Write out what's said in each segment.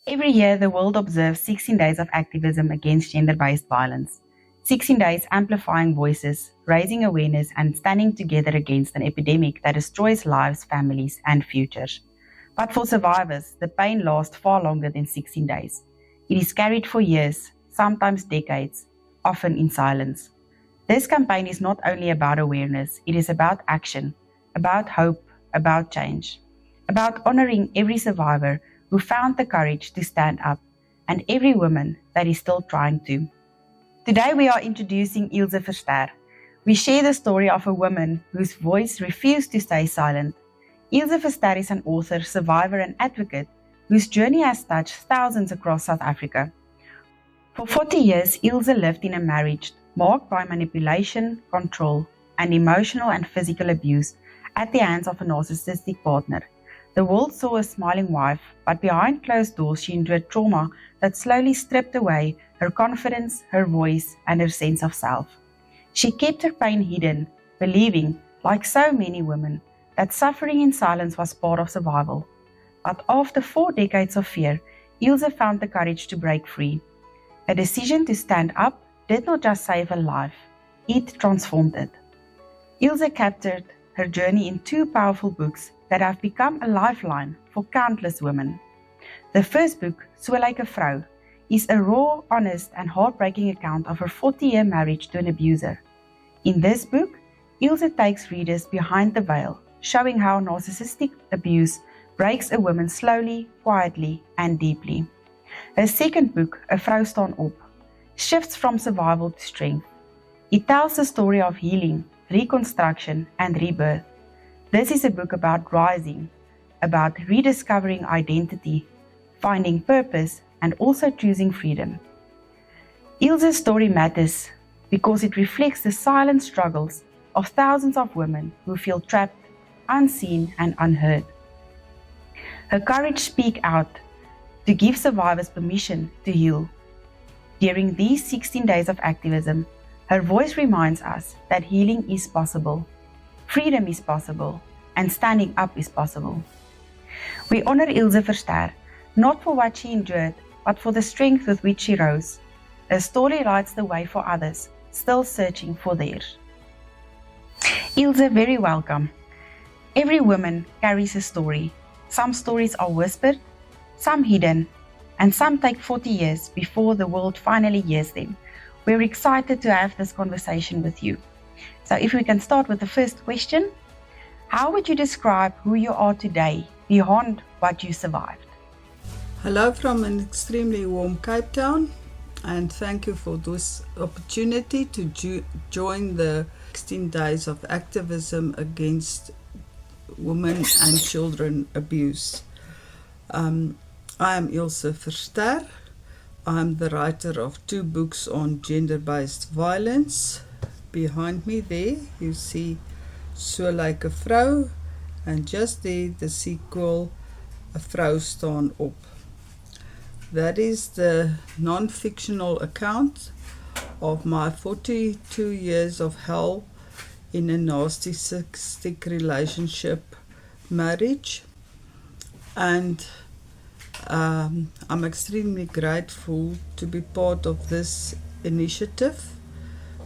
Every year, the world observes 16 days of activism against gender-based violence. 16 days amplifying voices, raising awareness, and standing together against an epidemic that destroys lives, families, and futures. But for survivors, the pain lasts far longer than 16 days. It is carried for years, sometimes decades, often in silence. This campaign is not only about awareness, it is about action, about hope, about change, about honoring every survivor who found the courage to stand up, and every woman that is still trying to. Today we are introducing Ilse Verster. We share the story of a woman whose voice refused to stay silent. Ilse Verster is an author, survivor, and advocate whose journey has touched thousands across South Africa. For 40 years, Ilse lived in a marriage marked by manipulation, control, and emotional and physical abuse at the hands of a narcissistic partner. The world saw a smiling wife, but behind closed doors she endured trauma that slowly stripped away her confidence, her voice, and her sense of self. She kept her pain hidden, believing, like so many women, that suffering in silence was part of survival. But after 4 decades of fear, Ilse found the courage to break free. A decision to stand up did not just save her life, it transformed it. Ilse captured her journey in 2 powerful books that have become a lifeline for countless women. The first book, So Like a Vrou, is a raw, honest, and heartbreaking account of her 40-year marriage to an abuser. In this book, Ilse takes readers behind the veil, showing how narcissistic abuse breaks a woman slowly, quietly, and deeply. Her second book, Vrou staan op, shifts from survival to strength. It tells the story of healing, reconstruction, and rebirth. This is a book about rising, about rediscovering identity, finding purpose, and also choosing freedom. Ilse's story matters because it reflects the silent struggles of thousands of women who feel trapped, unseen, and unheard. Her courage speaks out to give survivors permission to heal. During these 16 days of activism, her voice reminds us that healing is possible, freedom is possible, and standing up is possible. We honor Ilse Verster, not for what she endured, but for the strength with which she rose. Her story lights the way for others, still searching for theirs. Ilse, very welcome. Every woman carries a story. Some stories are whispered, some hidden, and some take 40 years before the world finally hears them. We're excited to have this conversation with you. So if we can start with the first question, how would you describe who you are today beyond what you survived? Hello from an extremely warm Cape Town, and thank you for this opportunity to join the 16 days of activism against women and children abuse. I am Ilse Verster. I'm the writer of 2 books on gender-based violence. Behind me there you see So Like a Vrou, and just there the sequel, Vrou staan op. That is the non-fictional account of my 42 years of hell in a narcissistic relationship marriage. And I'm extremely grateful to be part of this initiative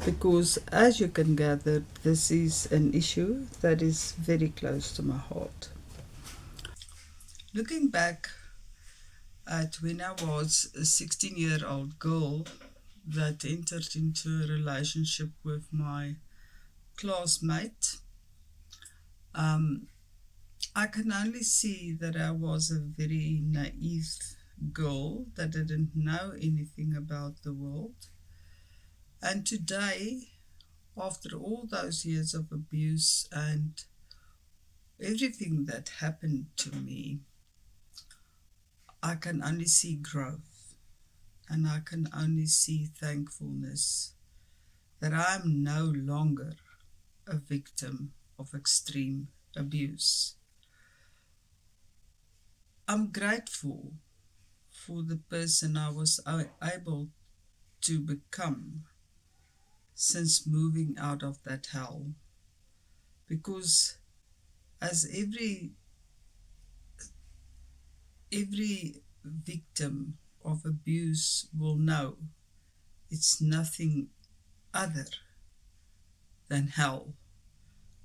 because, as you can gather, this is an issue that is very close to my heart. Looking back at when I was a 16-year-old girl that entered into a relationship with my classmate, I can only see that I was a very naive girl that didn't know anything about the world. And today, after all those years of abuse and everything that happened to me, I can only see growth, and I can only see thankfulness that I'm no longer a victim of extreme abuse. I'm grateful for the person I was able to become since moving out of that hell, because as every victim of abuse will know it's nothing other than hell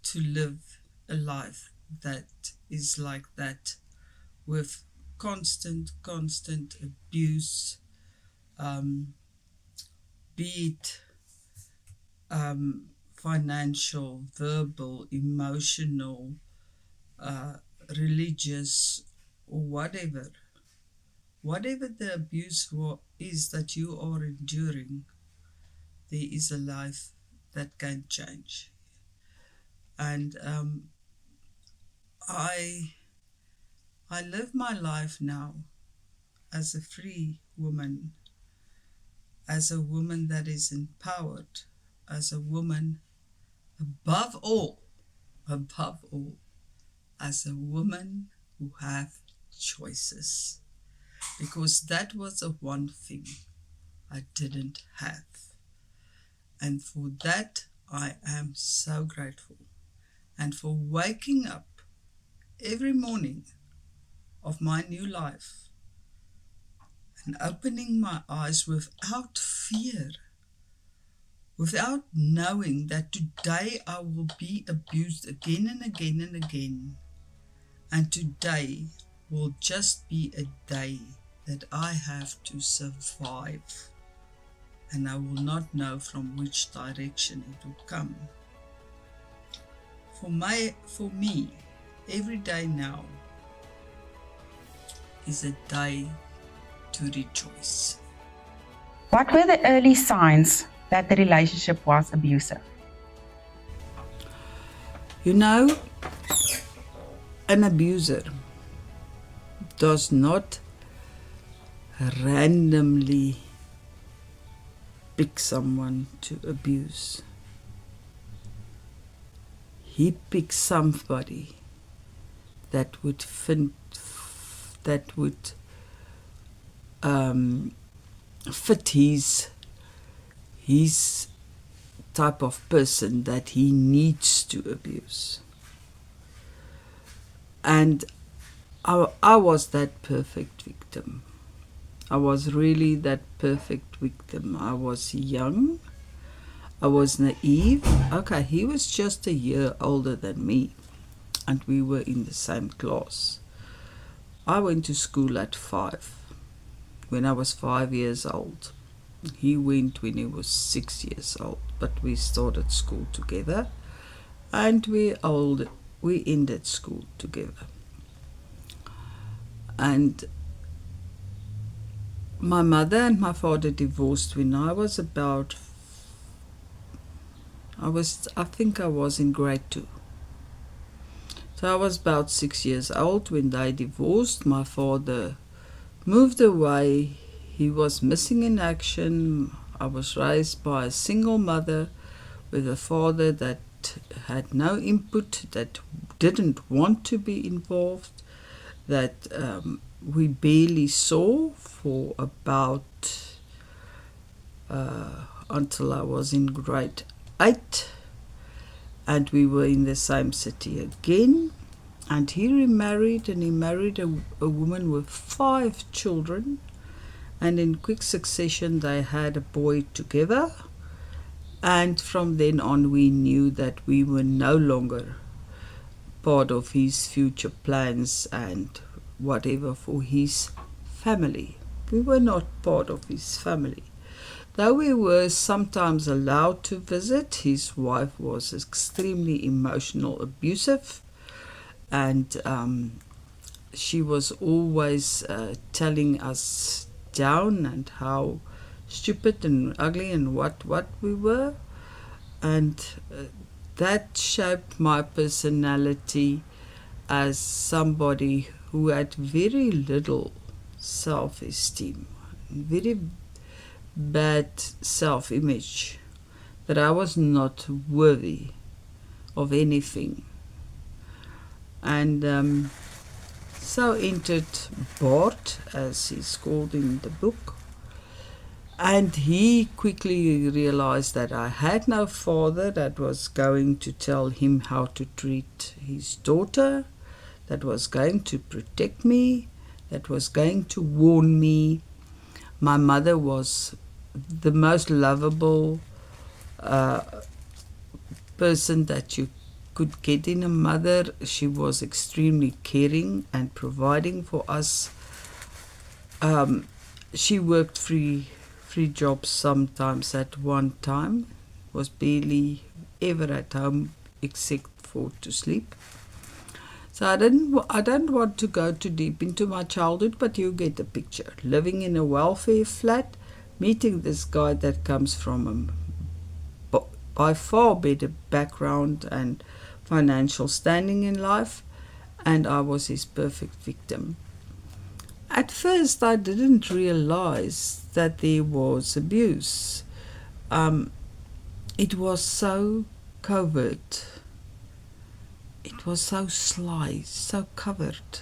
to live a life that is like that, with constant abuse, be it financial, verbal, emotional, religious, or whatever. Whatever the abuse is that you are enduring, there is a life that can change. And I live my life now as a free woman, as a woman that is empowered, as a woman above all, as a woman who have choices. Because that was the one thing I didn't have. And for that, I am so grateful. And for waking up every morning of my new life and opening my eyes without fear, without knowing that today I will be abused again and again and again. And today will just be a day that I have to survive. And I will not know from which direction it will come. For me, every day now is a day to rejoice. What were the early signs that the relationship was abusive? You know, an abuser does not randomly pick someone to abuse. He picks somebody that would fit his type of person that he needs to abuse. And I was that perfect victim. I was really that perfect victim. I was young. I was naive. Okay, he was just a year older than me, and we were in the same class. I went to school at 5, when I was 5 years old. He went when he was 6 years old, but we started school together, and we ended school together. And my mother and my father divorced when I was I think I was in grade 2. So I was about 6 years old when they divorced. My father moved away. He was missing in action. I was raised by a single mother with a father that had no input, that didn't want to be involved, that we barely saw for about until I was in grade 8, and we were in the same city again. And he remarried, and he married a woman with 5 children, and in quick succession they had a boy together. And from then on we knew that we were no longer part of his future plans and whatever for his family. We were not part of his family. Though we were sometimes allowed to visit, his wife was extremely emotional, abusive, and she was always telling us down and how stupid and ugly and what we were. And that shaped my personality as somebody who had very little self-esteem, very bad self-image, that I was not worthy of anything. And so entered Bart, as he's called in the book. And he quickly realized that I had no father that was going to tell him how to treat his daughter, that was going to protect me, that was going to warn me. My mother was the most lovable person that you could get in a mother. She was extremely caring and providing for us. She worked three jobs sometimes at one time, was barely ever at home except for to sleep. So I don't want to go too deep into my childhood, but you get the picture. Living in a welfare flat, meeting this guy that comes from a by far better background and financial standing in life, and I was his perfect victim. At first, I didn't realize that there was abuse. It was so covert. It was so sly, so covered.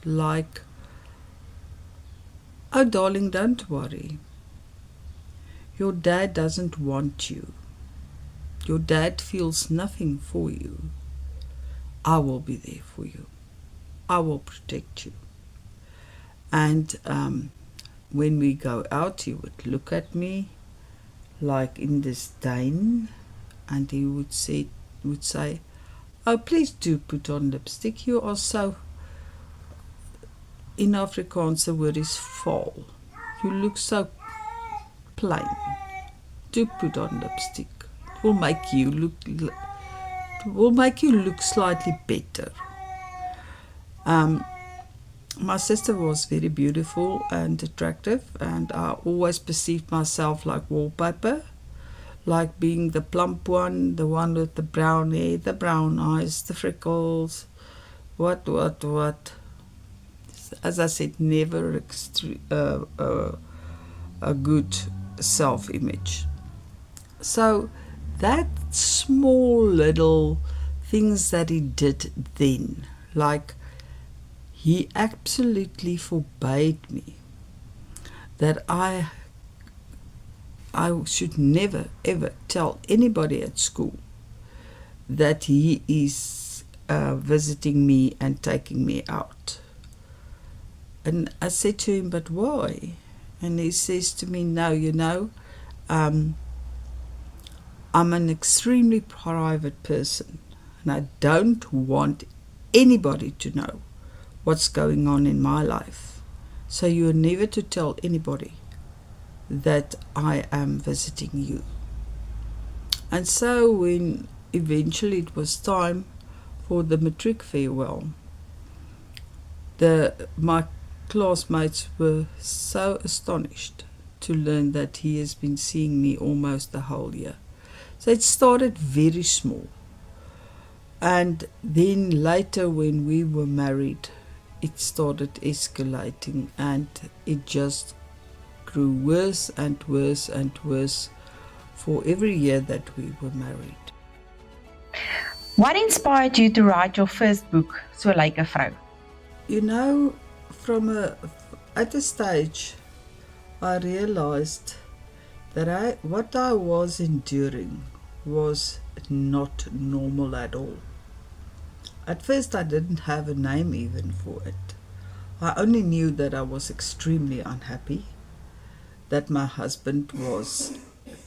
Like, oh darling, don't worry. Your dad doesn't want you. Your dad feels nothing for you. I will be there for you. I will protect you. And when we go out, he would look at me like in disdain, and he would say, oh, please do put on lipstick. You are so, in Afrikaans the word is vaal. You look so plain. Do put on lipstick. It will make you look slightly better. My sister was very beautiful and attractive, and I always perceived myself like wallpaper, like being the plump one, the one with the brown hair, the brown eyes, the freckles, what. As I said, never a good self-image. So that small little things that he did then, like he absolutely forbade me that I should never ever tell anybody at school that he is visiting me and taking me out. And I said to him, but why? And he says to me, no, I'm an extremely private person, and I don't want anybody to know what's going on in my life. So you're never to tell anybody that I am visiting you. And so when eventually it was time for the matric farewell, my classmates were so astonished to learn that he has been seeing me almost the whole year. So it started very small. And then later when we were married, it started escalating, and it just grew worse and worse and worse for every year that we were married. What inspired you to write your first book, So Like a Vrou? You know, at a stage, I realized that what I was enduring was not normal at all. At first, I didn't have a name even for it. I only knew that I was extremely unhappy, that my husband was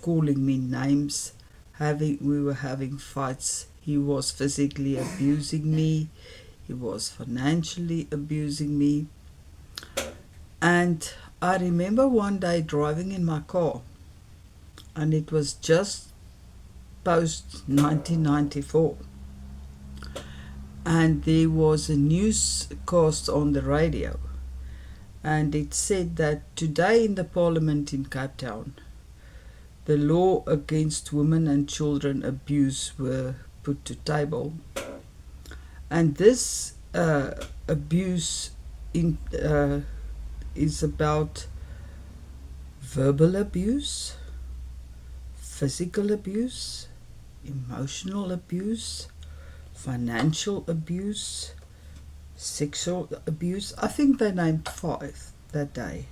calling me names, we were having fights, he was physically abusing me, he was financially abusing me. And I remember one day driving in my car, and it was just post 1994. And there was a newscast on the radio, and it said that today in the Parliament in Cape Town, the law against women and children abuse were put to table. And this abuse is about verbal abuse, physical abuse, emotional abuse, financial abuse, sexual abuse. I think they named 5 that day.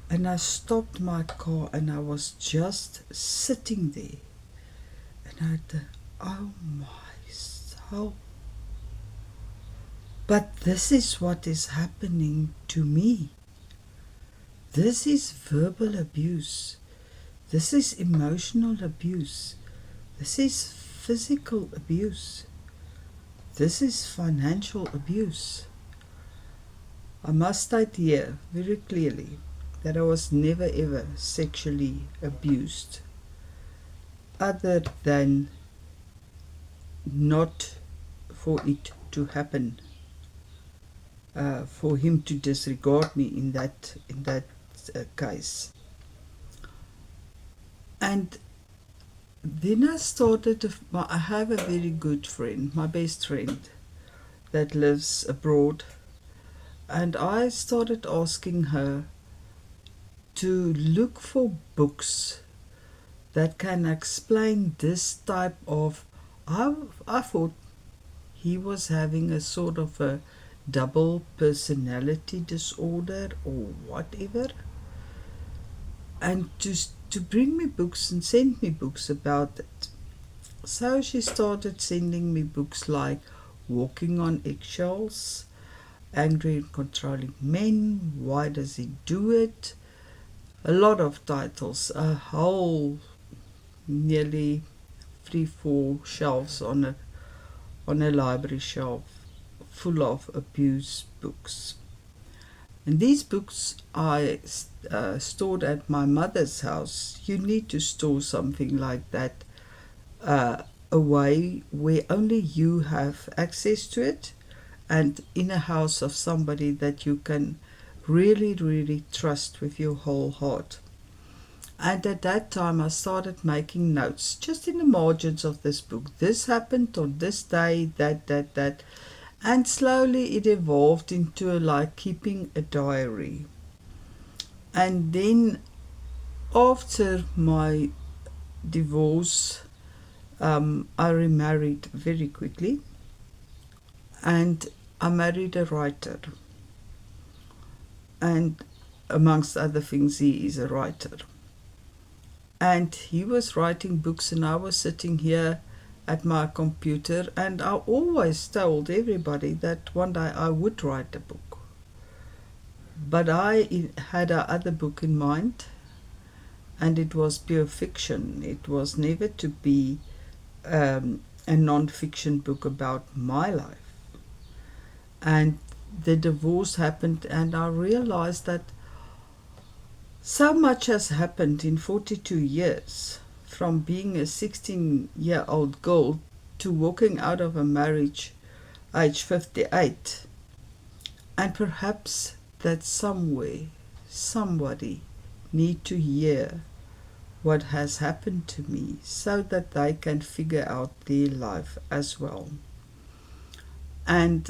And I stopped my car and I was just sitting there. And I thought, oh my soul. But this is what is happening to me. This is verbal abuse. This is emotional abuse. This is physical abuse. This is financial abuse. I must state here very clearly that I was never ever sexually abused, other than not for it to happen, for him to disregard me in that case. And then I have a very good friend, my best friend, that lives abroad, and I started asking her to look for books that can explain this type of. I thought he was having a sort of a double personality disorder or whatever, and to bring me books and send me books about it. So she started sending me books like Walking on Eggshells, Angry and Controlling Men, Why Does He Do It? A lot of titles, a whole nearly 3-4 shelves on a library shelf full of abuse books. And these books I stored at my mother's house. You need to store something like that away where only you have access to it, and in a house of somebody that you can really, really trust with your whole heart. And at that time I started making notes just in the margins of this book. This happened on this day, that. And slowly it evolved into like keeping a diary. And then after my divorce, I remarried very quickly. And I married a writer. And amongst other things, he is a writer. And he was writing books and I was sitting here at my computer, and I always told everybody that one day I would write a book. But I had a other book in mind, and it was pure fiction. It was never to be a non-fiction book about my life. And the divorce happened, and I realized that so much has happened in 42 years, from being a 16-year-old girl to walking out of a marriage age 58. And perhaps that somewhere, somebody need to hear what has happened to me so that they can figure out their life as well. And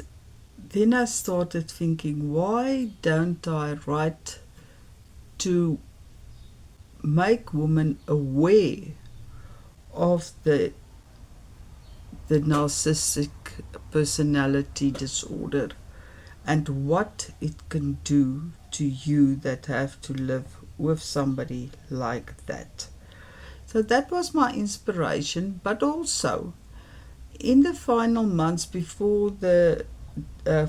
then I started thinking, why don't I write to make women aware of the narcissistic personality disorder and what it can do to you that have to live with somebody like that. So that was my inspiration, but also in the final months before the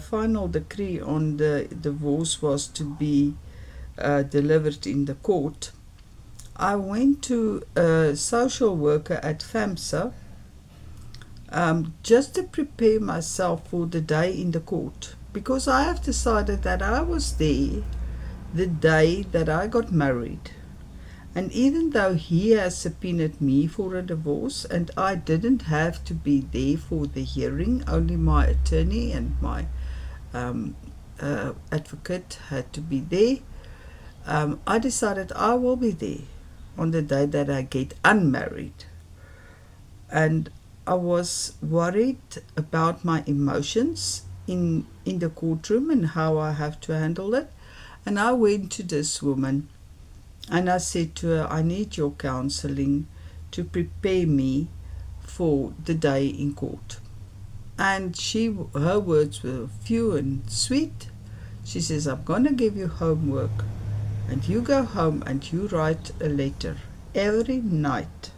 final decree on the divorce was to be delivered in the court, I went to a social worker at FAMSA just to prepare myself for the day in the court, because I have decided that I was there the day that I got married. And even though he has subpoenaed me for a divorce and I didn't have to be there for the hearing, only my attorney and my advocate had to be there, I decided I will be there on the day that I get unmarried. And I was worried about my emotions in the courtroom and how I have to handle it. And I went to this woman and I said to her, I need your counseling to prepare me for the day in court. And her words were few and sweet. She says, I'm going to give you homework, and you go home and you write a letter every night.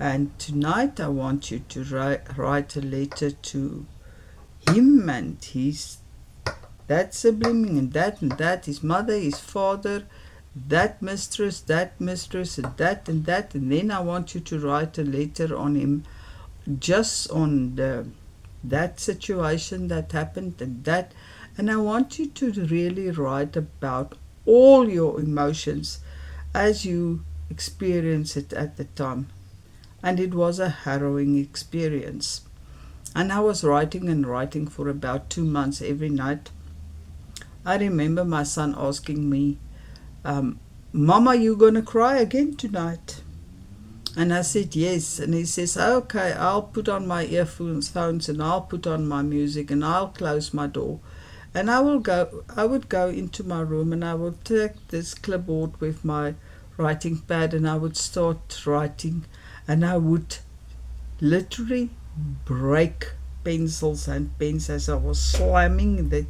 And tonight I want you to write a letter to him and that sibling and that, his mother, his father, that mistress, and that, and then I want you to write a letter on him, just on that situation that happened and that, and I want you to really write about all your emotions as you experience it at the time. And it was a harrowing experience. And I was writing and writing for about 2 months every night. I remember my son asking me, Mama, you gonna cry again tonight? And I said yes. And he says, okay, I'll put on my earphones and I'll put on my music and I'll close my door. And I would go into my room and I would take this clipboard with my writing pad and I would start writing, and I would literally break pencils and pens as I was slamming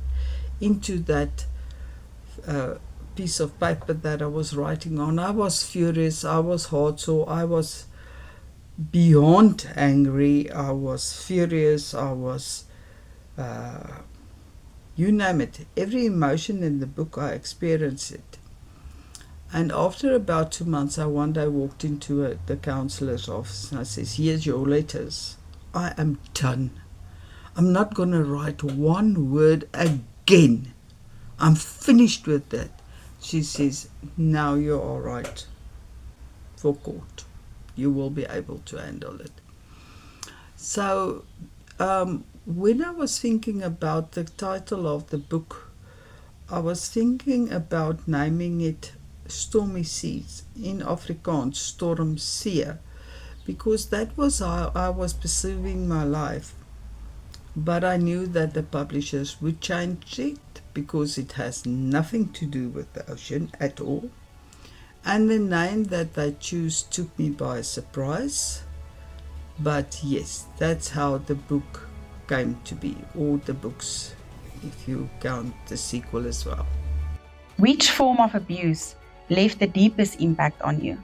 into that piece of paper that I was writing on. I was furious, I was heartsore, I was beyond angry, I was furious, I was you name it. Every emotion in the book, I experienced it. And after about 2 months, I one day walked into the counsellor's office and I says, here's your letters. I am done. I'm not going to write one word again. I'm finished with that. She says, now you're all right for court. You will be able to handle it. So when I was thinking about the title of the book, I was thinking about naming it Stormy Seas, in Afrikaans, Stormsee, because that was how I was perceiving my life. But I knew that the publishers would change it because it has nothing to do with the ocean at all. And the name that they choose took me by surprise. But yes, that's how the book came to be, or the books, if you count the sequel as well. Which form of abuse left the deepest impact on you?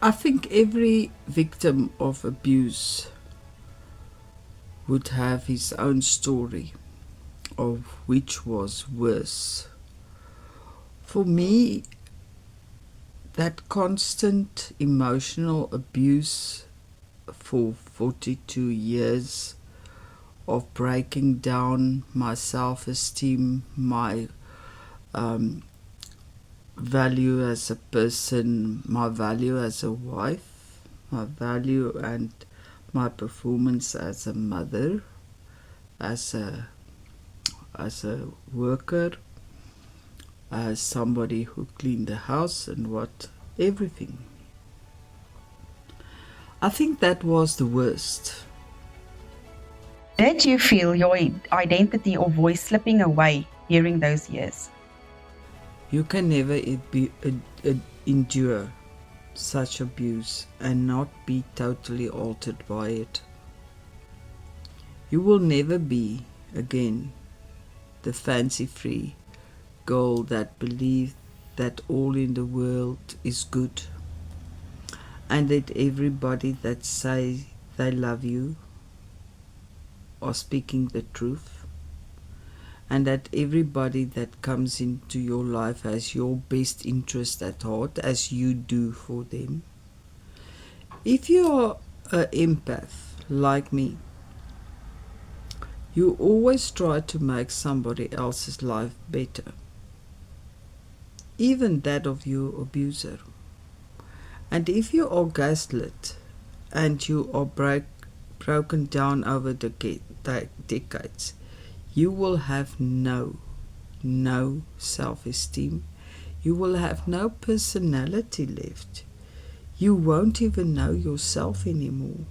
I think every victim of abuse would have his own story of which was worse. For me, that constant emotional abuse for 42 years of breaking down my self-esteem, my value as a person, my value as a wife, my value and my performance as a mother, as a worker, as somebody who cleaned the house and everything. I think that was the worst. Did you feel your identity or voice slipping away during those years? You can never endure such abuse and not be totally altered by it. You will never be again the fancy-free girl that believes that all in the world is good and that everybody that say they love you are speaking the truth, and that everybody that comes into your life has your best interest at heart, as you do for them. If you are an empath like me, you always try to make somebody else's life better, even that of your abuser. And if you are gaslit and you are broken down over the decades, you will have no self-esteem. You will have no personality left. You won't even know yourself anymore.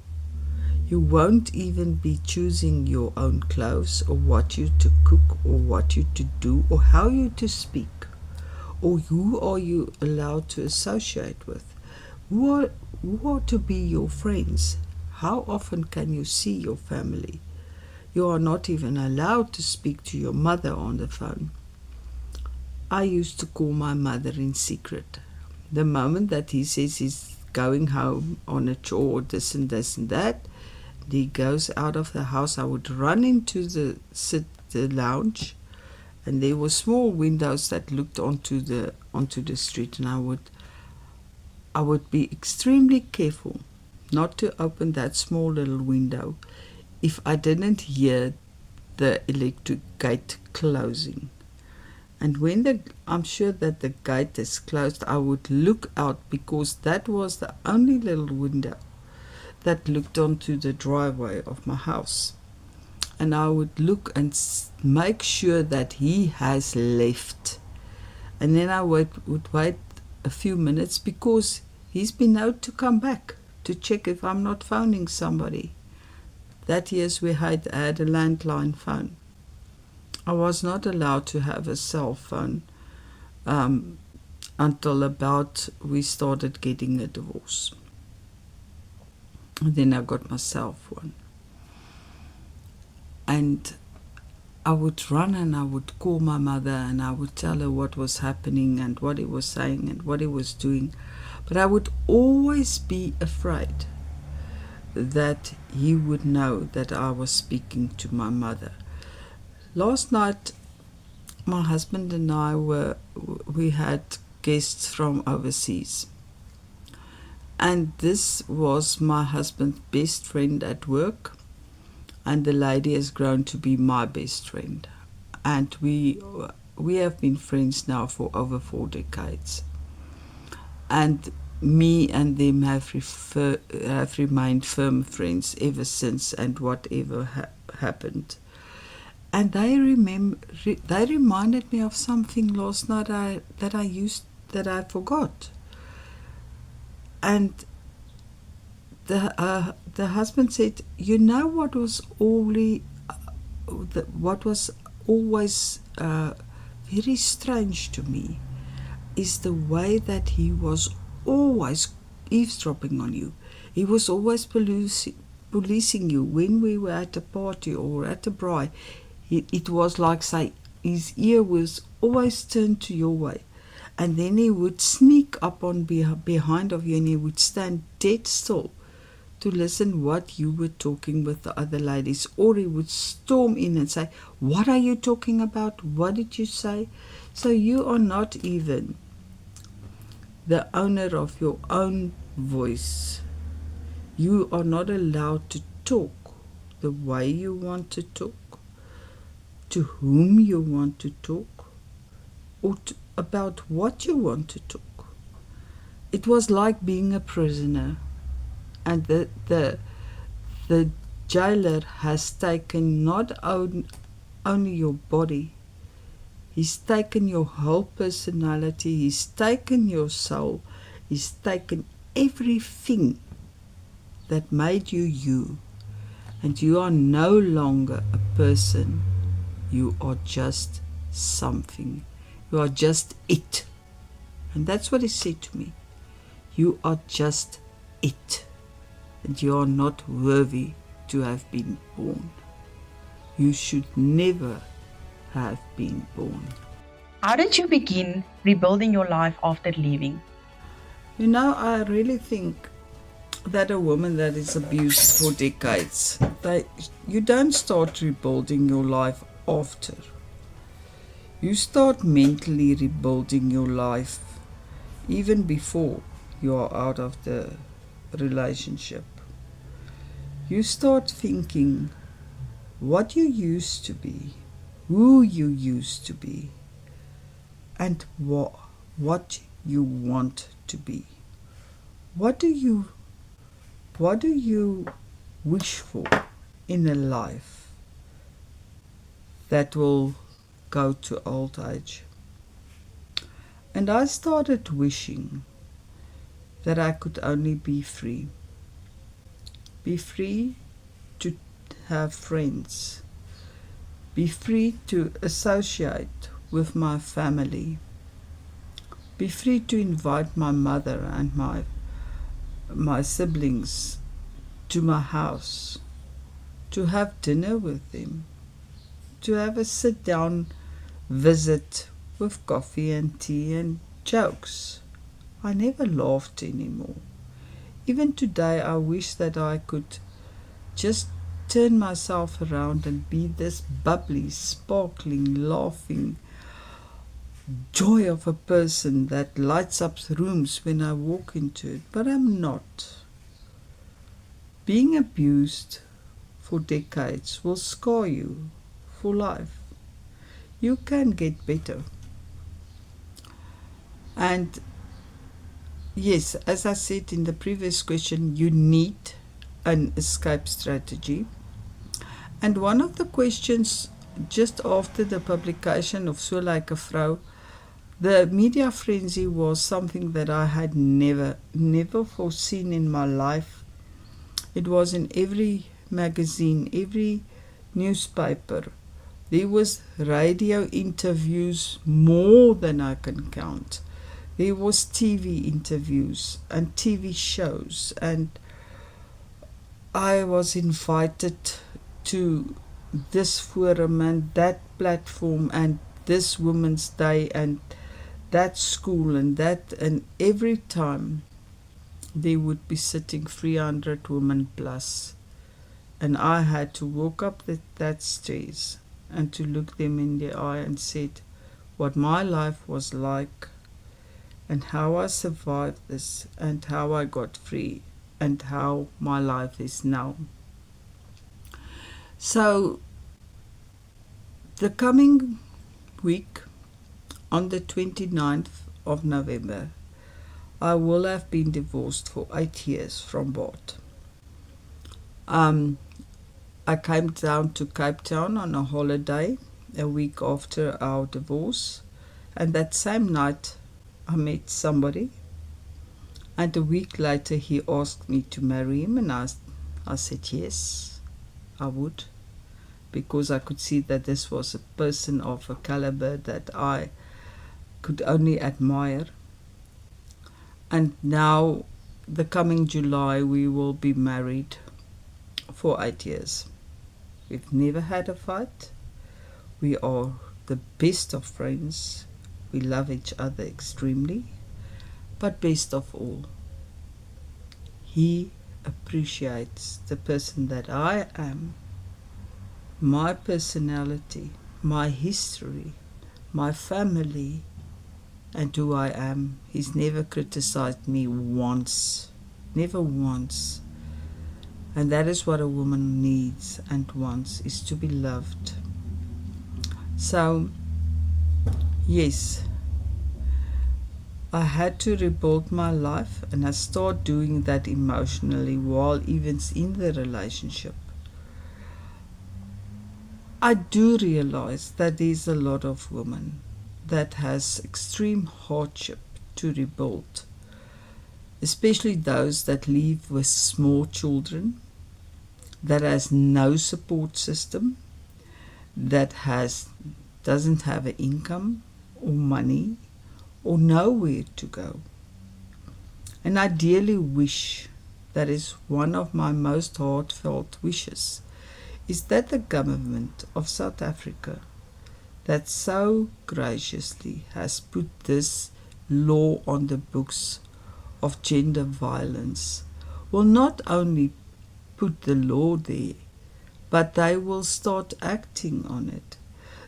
You won't even be choosing your own clothes, or what you to cook, or what you to do, or how you to speak, or who are you allowed to associate with, who are to be your friends. How often can you see your family? You are not even allowed to speak to your mother on the phone. I used to call my mother in secret. The moment that he says he's going home on a chore, this and that, he goes out of the house, I would run into the lounge, and there were small windows that looked onto the street, and I would be extremely careful not to open that small little window if I didn't hear the electric gate closing. And when I'm sure that the gate is closed, I would look out, because that was the only little window that looked onto the driveway of my house. And I would look and make sure that he has left. And then I would wait a few minutes, because he's been out to come back to check if I'm not phoning somebody. That years we had a landline phone. I was not allowed to have a cell phone until about we started getting a divorce. And then I got myself one. And I would run and I would call my mother and I would tell her what was happening and what he was saying and what he was doing. But I would always be afraid that he would know that I was speaking to my mother. Last night, my husband and I we had guests from overseas. And this was my husband's best friend at work, and the lady has grown to be my best friend. And we have been friends now for over 4 decades. And me and them have remained firm friends ever since, and whatever happened. And they reminded me of something last night that I forgot. And the husband said, "You know what was always very strange to me is the way that he was always eavesdropping on you. He was always policing you when we were at a party or at a braai. It was like, say, his ear was always turned to your way. And then he would sneak up on behind of you, and he would stand dead still to listen what you were talking with the other ladies. Or he would storm in and say, 'What are you talking about? What did you say?' So you are not even the owner of your own voice. You are not allowed to talk the way you want to talk, to whom you want to talk, or about what you want to talk. It was like being a prisoner, and the jailer has taken not only your body, he's taken your whole personality, he's taken your soul, he's taken everything that made you you, and you are no longer a person. You are just something. You are just it. And that's what he said to me. You are just it. And you are not worthy to have been born. You should never have been born. How did you begin rebuilding your life after leaving? You know, I really think that a woman that is abused for decades, you don't start rebuilding your life after. You start mentally rebuilding your life even before you are out of the relationship. You start thinking what you used to be, who you used to be, and what you want to be. What do you wish for in a life that will go to old age? And I started wishing that I could only be free. Be free to have friends. Be free to associate with my family. Be free to invite my mother and my siblings to my house, to have dinner with them, to have a sit-down visit with coffee and tea and jokes. I never laughed anymore. Even today I wish that I could just turn myself around and be this bubbly, sparkling, laughing joy of a person that lights up rooms when I walk into it, but I'm not. Being abused for decades will scar you for life. You can get better. And yes, as I said in the previous question, you need an escape strategy. And one of the questions just after the publication of So Like a Vrou, the media frenzy was something that I had never foreseen in my life. It was in every magazine, every newspaper. There was radio interviews more than I can count. There was TV interviews and TV shows, and I was invited to this forum and that platform and this Women's Day and that school and that, and every time there would be sitting 300 women plus, and I had to walk up that stairs and to look them in the eye and said what my life was like and how I survived this and how I got free and how my life is now. So the coming week, on the 29th of November, I will have been divorced for 8 years from Bart. I came down to Cape Town on a holiday a week after our divorce, and that same night I met somebody, and a week later he asked me to marry him, and I said yes, I would, because I could see that this was a person of a caliber that I could only admire. And now, the coming July, we will be married for 8 years. We've never had a fight. We are the best of friends. We love each other extremely. But best of all, he appreciates the person that I am, my personality, my history, my family, and who I am. He's never criticized me once. Never once. And that is what a woman needs and wants, is to be loved. So, yes, I had to rebuild my life, and I started doing that emotionally while even in the relationship. I do realize that there's a lot of women that has extreme hardship to rebuild, especially those that live with small children, that has no support system, that doesn't have an income or money or nowhere to go. And I dearly wish, that is one of my most heartfelt wishes, is that the government of South Africa, that so graciously has put this law on the books of gender violence, will not only put the law there, but they will start acting on it,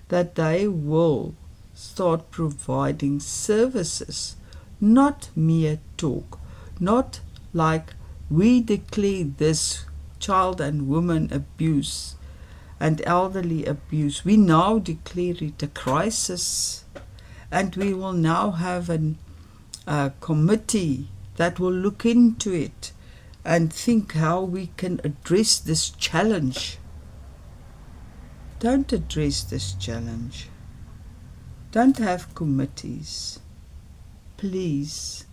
that they will start providing services, not mere talk, not like we declare this child and woman abuse and elderly abuse. We now declare it a crisis, and we will now have a committee that will look into it and think how we can address this challenge. Don't address this challenge. Don't have committees. Please,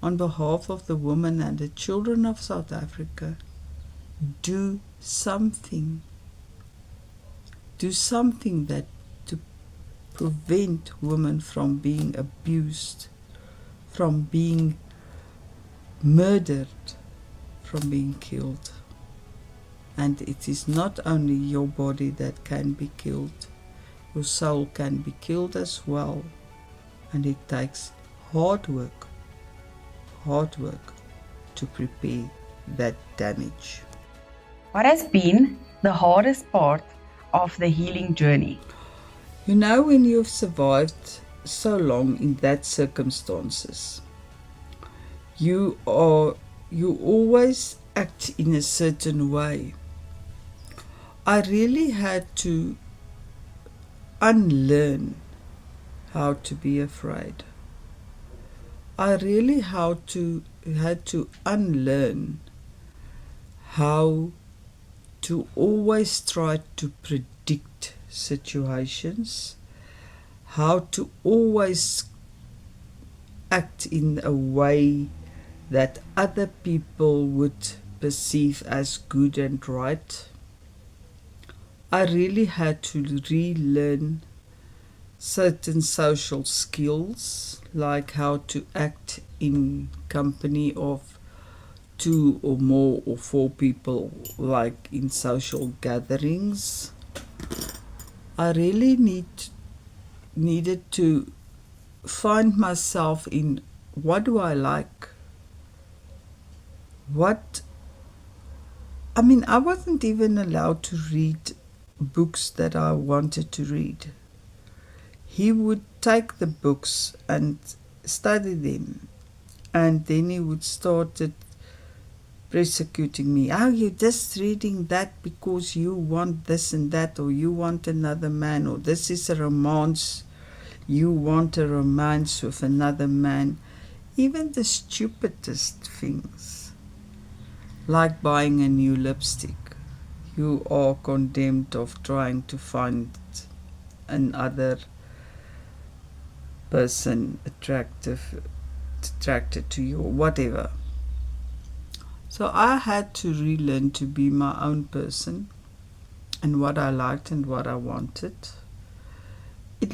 on behalf of the women and the children of South Africa, do something. Do something that to prevent women from being abused, from being murdered, from being killed. And it is not only your body that can be killed, your soul can be killed as well. And it takes hard work to prepare that damage. What has been the hardest part of the healing journey? You know, when you've survived so long in that circumstances, you always act in a certain way. I really had to unlearn how to be afraid. I really had to unlearn how to always try to predict situations, how to always act in a way that other people would perceive as good and right. I really had to relearn certain social skills, like how to act in company of 2 or more or 4 people, like in social gatherings. I really needed to find myself in what do I like. I wasn't even allowed to read books that I wanted to read. He would take the books and study them, and then he would start persecuting me. Oh, you're just reading that because you want this and that, or you want another man, or this is a romance. You want a romance with another man. Even the stupidest things, like buying a new lipstick. You are condemned of trying to find another person attracted to you, or whatever. So I had to relearn to be my own person and what I liked and what I wanted. It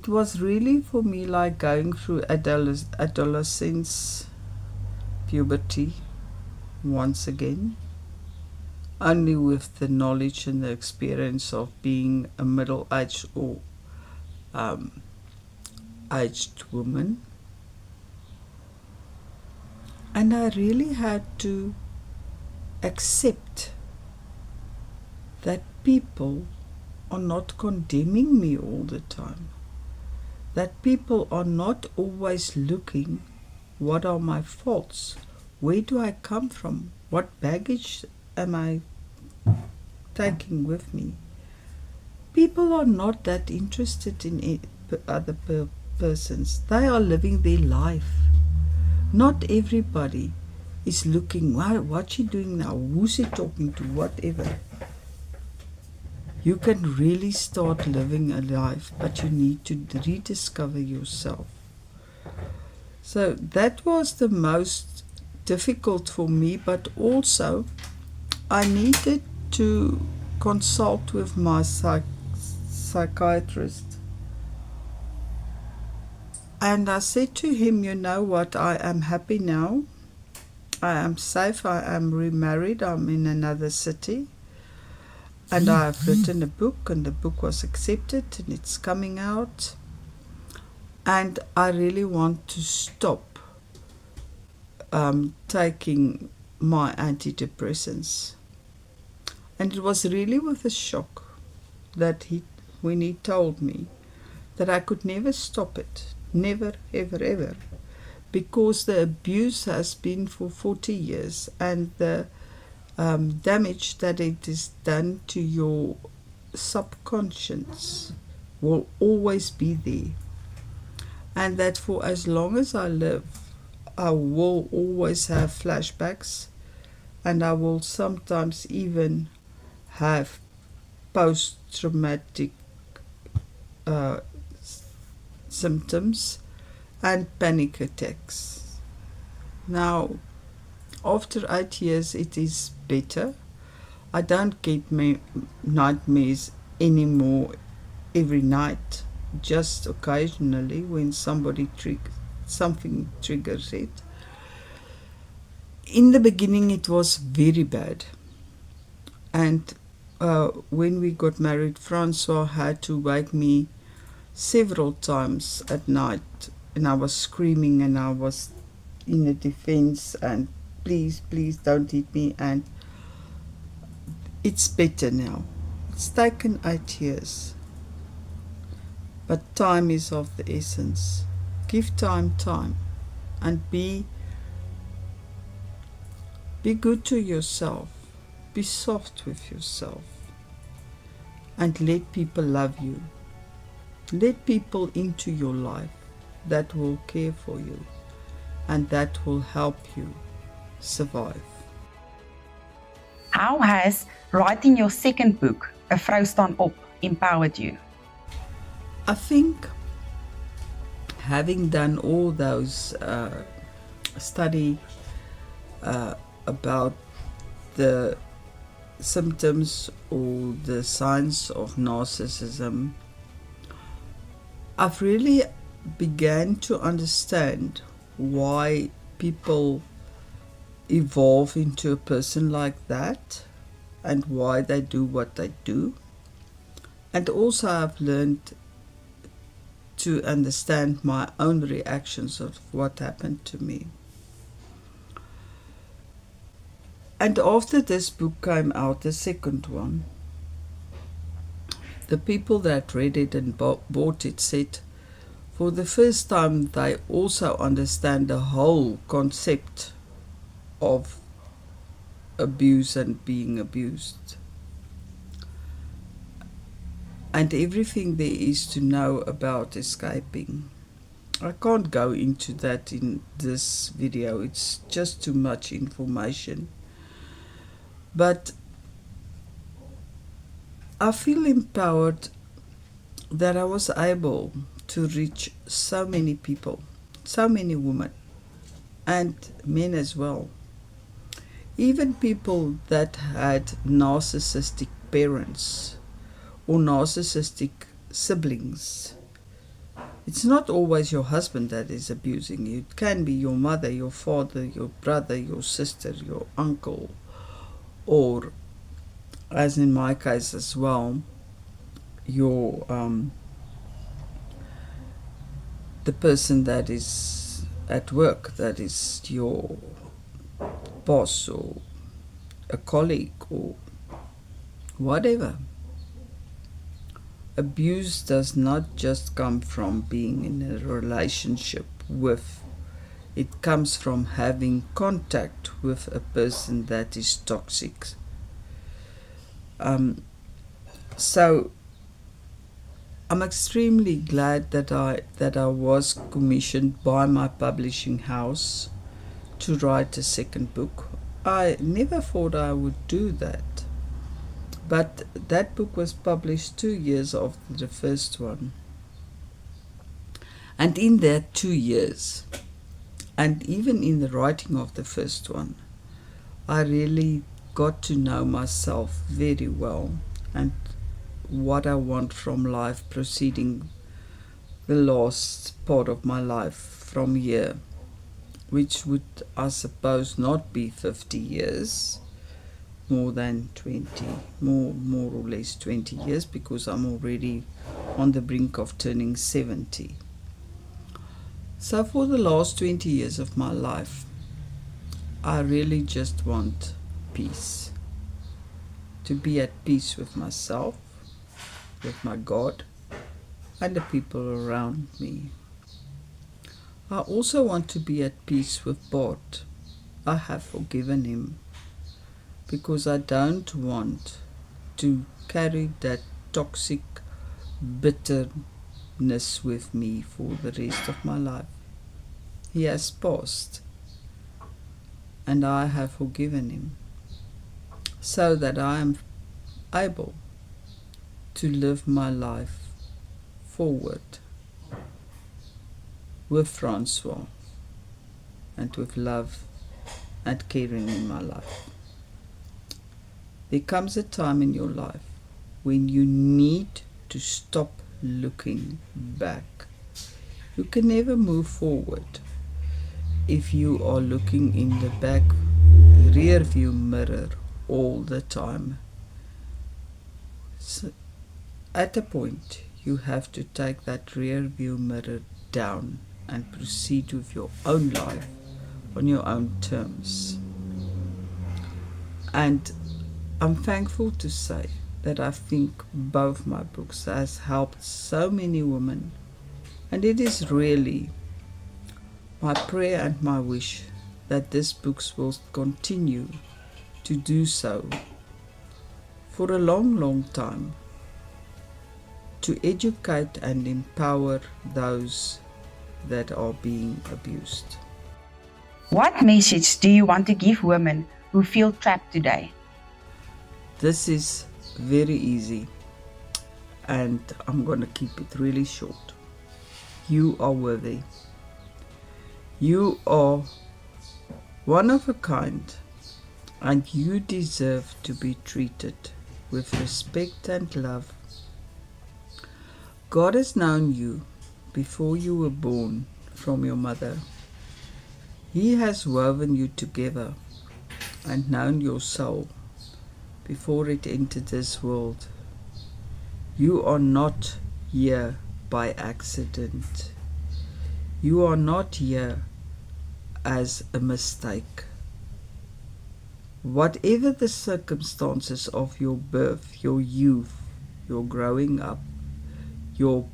was really for me like going through adolescence, puberty once again, only with the knowledge and the experience of being a middle-aged or aged woman. And I really had to accept that people are not condemning me all the time. That people are not always looking, what are my faults? Where do I come from? What baggage am I taking with me? People are not that interested in other persons. They are living their life. Not everybody is looking, wow, what's she doing now? Who's she talking to? Whatever. You can really start living a life, but you need to rediscover yourself. So that was the most difficult for me, but also I needed to consult with my psychiatrist. And I said to him, you know what, I am happy now. I am safe, I am remarried, I'm in another city. And I have written a book, and the book was accepted, and it's coming out. And I really want to stop taking my antidepressants. And it was really with a shock that when he told me that I could never stop it. Never, ever, ever. Because the abuse has been for 40 years, and the damage that it is done to your subconscious will always be there. And that for as long as I live, I will always have flashbacks, and I will sometimes even have post-traumatic symptoms and panic attacks. Now, after 8 years, it is better. I don't get nightmares anymore every night, just occasionally when something triggers it. In the beginning, it was very bad. And when we got married, Francois had to wake me several times at night, and I was screaming, and I was in a defense, and please don't hit me. And It's better now. It's taken 8 years. But time is of the essence. Give time, and be good to yourself. Be soft with yourself. And let people love you. Let people into your life that will care for you and that will help you survive. How has writing your second book, Vrou, staan op, empowered you? I think having done all those study about the symptoms or the signs of narcissism, I've really began to understand why people evolve into a person like that and why they do what they do. And also I've learned to understand my own reactions of what happened to me. And after this book came out, the second one, the people that read it and bought it said for the first time they also understand the whole concept of abuse and being abused. And everything there is to know about escaping. I can't go into that in this video, it's just too much information. But I feel empowered that I was able to reach so many people, so many women, and men as well. Even people that had narcissistic parents or narcissistic siblings. It's not always your husband that is abusing you. It can be your mother, your father, your brother, your sister, your uncle, or, as in my case as well, your the person that is at work, that is your boss or a colleague or whatever. Abuse does not just come from being in a relationship with. It comes from having contact with a person that is toxic. So I'm extremely glad that I was commissioned by my publishing house to write a second book. I never thought I would do that. But that book was published 2 years after the first one. And in that 2 years, and even in the writing of the first one, I really got to know myself very well and what I want from life proceeding the last part of my life from here, which would, I suppose, not be 50 years, more than 20, more or less 20 years, because I'm already on the brink of turning 70. So for the last 20 years of my life, I really just want peace. To be at peace with myself, with my God, and the people around me. I also want to be at peace with Bart. I have forgiven him, because I don't want to carry that toxic bitterness with me for the rest of my life. He has passed, and I have forgiven him, so that I am able to live my life forward with Francois and with love and caring in my life. There comes a time in your life when you need to stop looking back. You can never move forward if you are looking in the back rear view mirror all the time. So at a point, you have to take that rear view mirror down and proceed with your own life on your own terms. And I'm thankful to say that I think both my books has helped so many women, and it is really my prayer and my wish that these books will continue to do so for a long, long time, to educate and empower those that are being abused. What message do you want to give women who feel trapped today? This is very easy, and I'm going to keep it really short. You are worthy. You are one of a kind, and you deserve to be treated with respect and love. God has known you before you were born from your mother. He has woven you together and known your soul before it entered this world. You are not here by accident. You are not here as a mistake. Whatever the circumstances of your birth, your youth, your growing up, your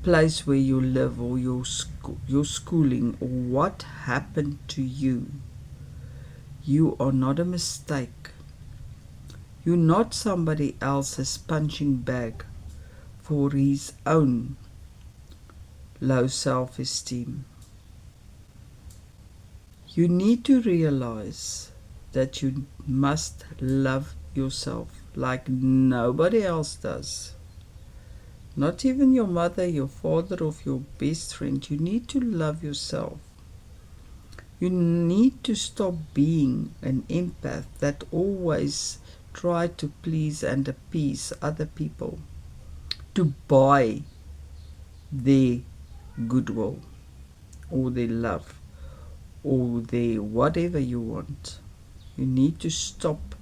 place where you live, or your schooling, or what happened to you, you are not a mistake. You're not somebody else's punching bag for his own low self-esteem. You need to realize that you must love yourself like nobody else does. Not even your mother, your father, or your best friend. You need to love yourself. You need to stop being an empath that always try to please and appease other people, to buy their goodwill or their love or their whatever you want. You need to stop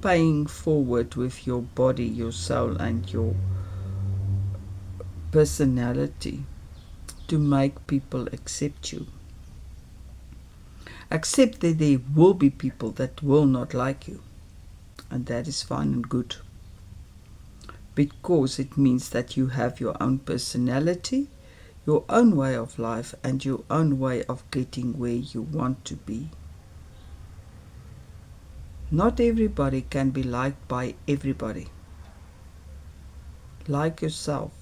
paying forward with your body, your soul, and your personality to make people accept you. Accept that there will be people that will not like you, and that is fine and good, because it means that you have your own personality, your own way of life, and your own way of getting where you want to be. Not everybody can be liked by everybody. Like yourself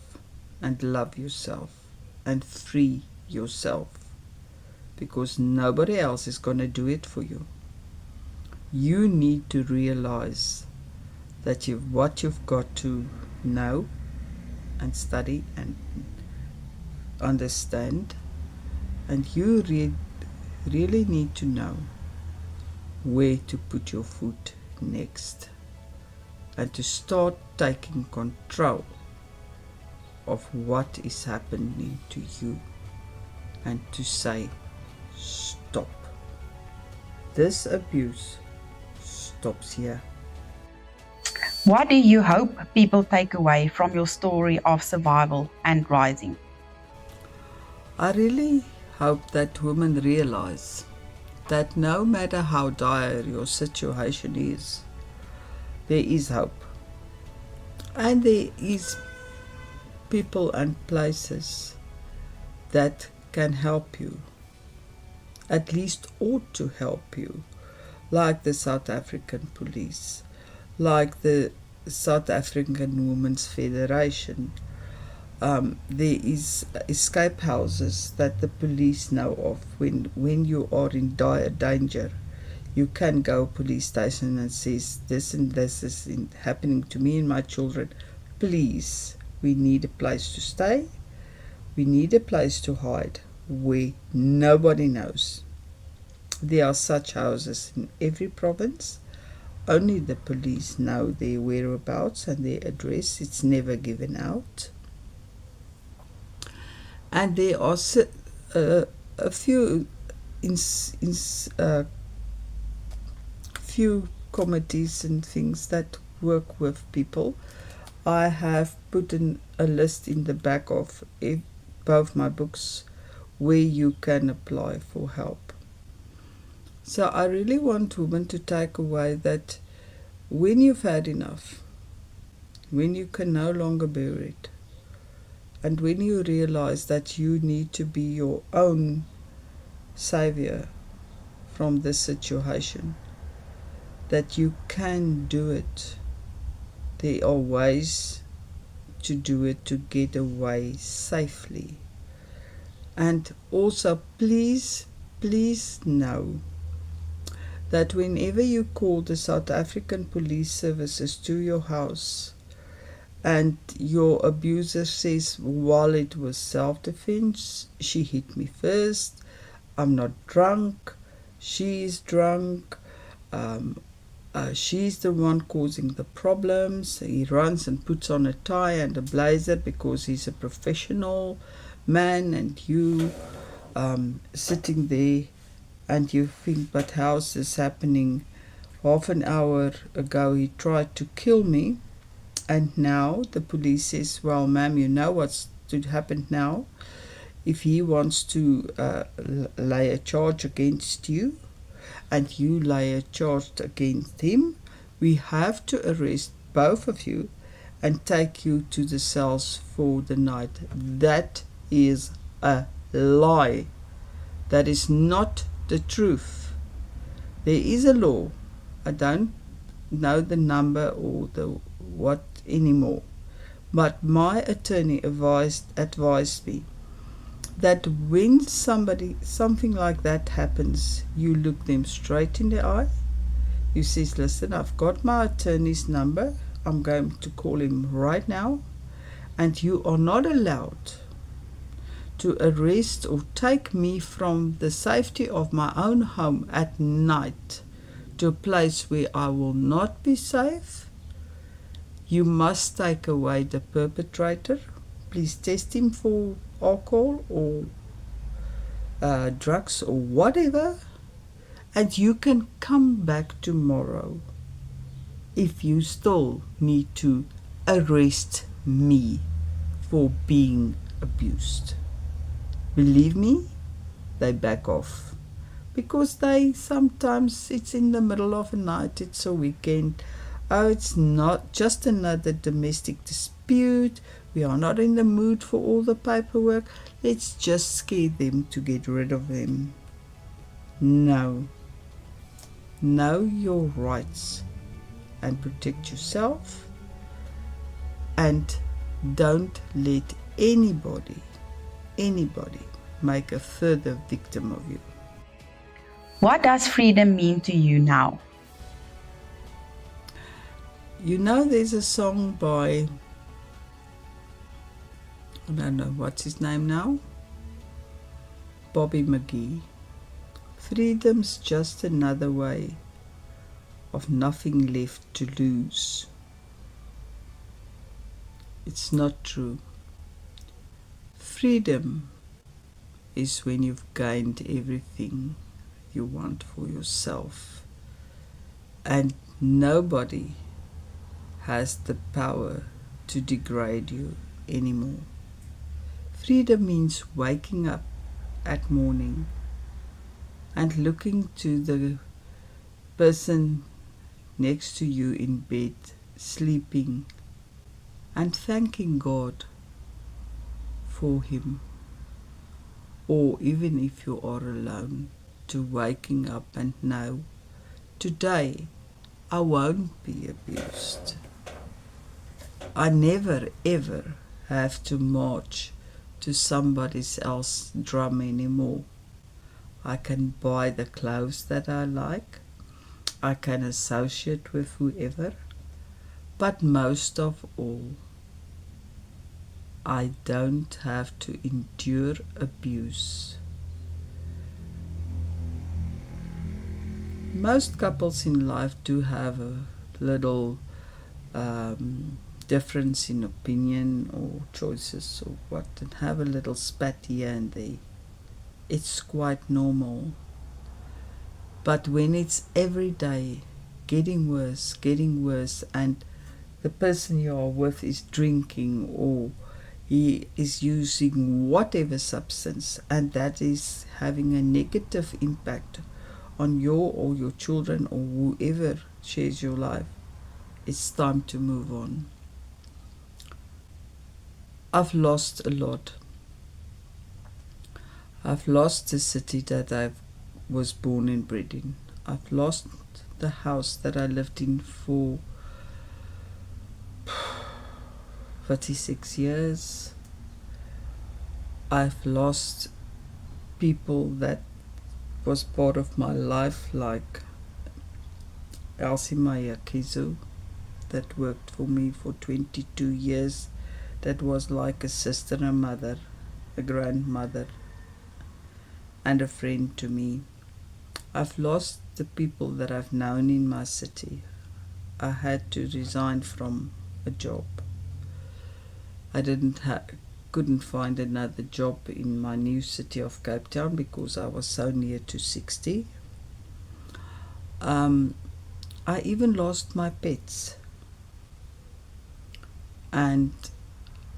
and love yourself and free yourself, because nobody else is going to do it for you. You need to realize that what you've got to know and study and understand, and you really need to know where to put your foot next, and to start taking control of what is happening to you, and to say, stop. This abuse stops here. What do you hope people take away from your story of survival and rising? I really hope that women realize that no matter how dire your situation is, there is hope. And there is people and places that can help you, at least ought to help you, like the South African Police, like the South African Women's Federation. There is escape houses that the police know of. When you are in dire danger, you can go police station and says, this and this is happening to me and my children. Please, we need a place to stay. We need a place to hide where nobody knows. There are such houses in every province. Only the police know their whereabouts and their address. It's never given out. And there are a few few committees and things that work with people. I have put in a list in the back of both my books where you can apply for help. So I really want women to take away that when you've had enough, when you can no longer bear it, and when you realize that you need to be your own savior from this situation, that you can do it. There are ways to do it, to get away safely. And also, please know that whenever you call the South African Police Services to your house and your abuser says, while it was self-defense, she hit me first, I'm not drunk, she's drunk, she's the one causing the problems, he runs and puts on a tie and a blazer because he's a professional man, and you sitting there and you think, but how's this happening? Half an hour ago he tried to kill me, and now the police says, well, ma'am, you know what's to happen now. If he wants to lay a charge against you, and you lay a charge against him, we have to arrest both of you and take you to the cells for the night. That is a lie. That is not the truth. There is a law. I don't know the number or the what anymore, but my attorney advised me that when something like that happens, you look them straight in the eye. You says, listen, I've got my attorney's number, I'm going to call him right now, and you are not allowed to arrest or take me from the safety of my own home at night to a place where I will not be safe. You must take away the perpetrator. Please test him for alcohol or drugs or whatever, and you can come back tomorrow if you still need to arrest me for being abused. Believe me, they back off, because they sometimes, it's in the middle of the night, it's a weekend, oh, it's not just another domestic dispute, we are not in the mood for all the paperwork, let's just scare them to get rid of them. No. Know your rights and protect yourself, and don't let anybody make a further victim of you. What does freedom mean to you now? You know, there's a song by, I don't know what's his name now, Bobby McGee. Freedom's just another way of nothing left to lose. It's not true. Freedom is when you've gained everything you want for yourself, and nobody has the power to degrade you anymore. Freedom means waking up at morning and looking to the person next to you in bed, sleeping, and thanking God for him. Or even if you are alone, to waking up and know, today I won't be abused. I never ever have to march to somebody else's drum anymore. I can buy the clothes that I like, I can associate with whoever, but most of all, I don't have to endure abuse. Most couples in life do have a little difference in opinion or choices or what, and have a little spat here and there. It's quite normal. But when it's every day getting worse, and the person you are with is drinking or he is using whatever substance, and that is having a negative impact on your or your children or whoever shares your life, it's time to move on. I've lost a lot. I've lost the city that I was born and bred in. I've lost the house that I lived in for 36 years. I've lost people that was part of my life, like Ilse Verster, that worked for me for 22 years. That was like a sister, a mother, a grandmother, and a friend to me. I've lost the people that I've known in my city. I had to resign from a job. I couldn't find another job in my new city of Cape Town because I was so near to 60. I even lost my pets and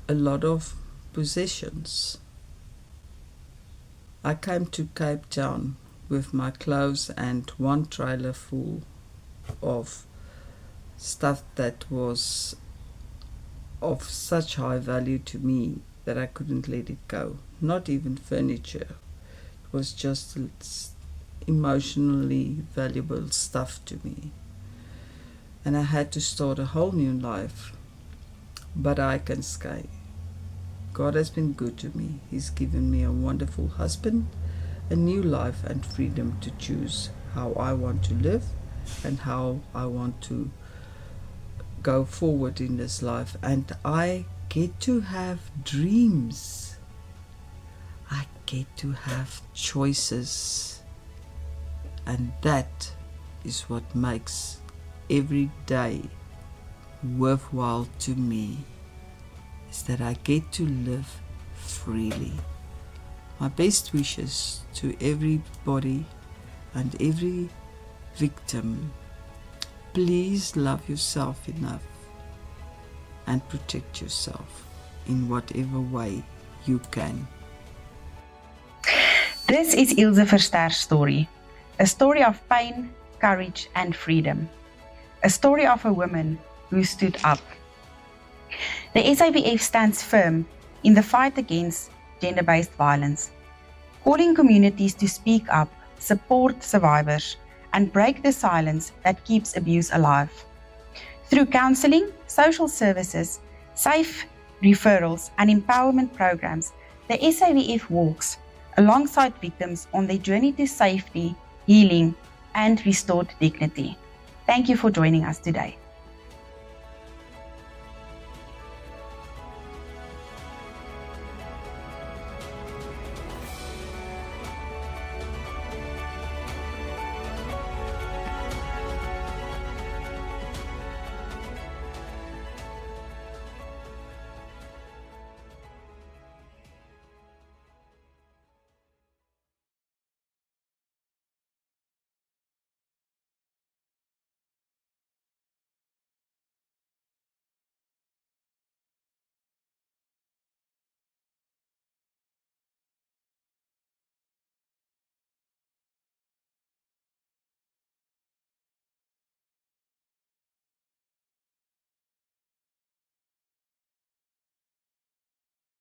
a lot of possessions. I came to Cape Town with my clothes and one trailer full of stuff that was of such high value to me that I couldn't let it go. Not even furniture. It was just emotionally valuable stuff to me. And I had to start a whole new life. But I can say, God has been good to me. He's given me a wonderful husband, a new life and freedom to choose how I want to live and how I want to go forward in this life. And I get to have dreams. I get to have choices. And that is what makes every day worthwhile to me, is that I get to live freely. My best wishes to everybody and every victim. Please love yourself enough and protect yourself in whatever way you can. This is Ilse Verster's story. A story of pain, courage and freedom. A story of a woman who stood up. The SAVF stands firm in the fight against gender-based violence, calling communities to speak up, support survivors, and break the silence that keeps abuse alive. Through counseling, social services, safe referrals, and empowerment programs, the SAVF walks alongside victims on their journey to safety, healing, and restored dignity. Thank you for joining us today.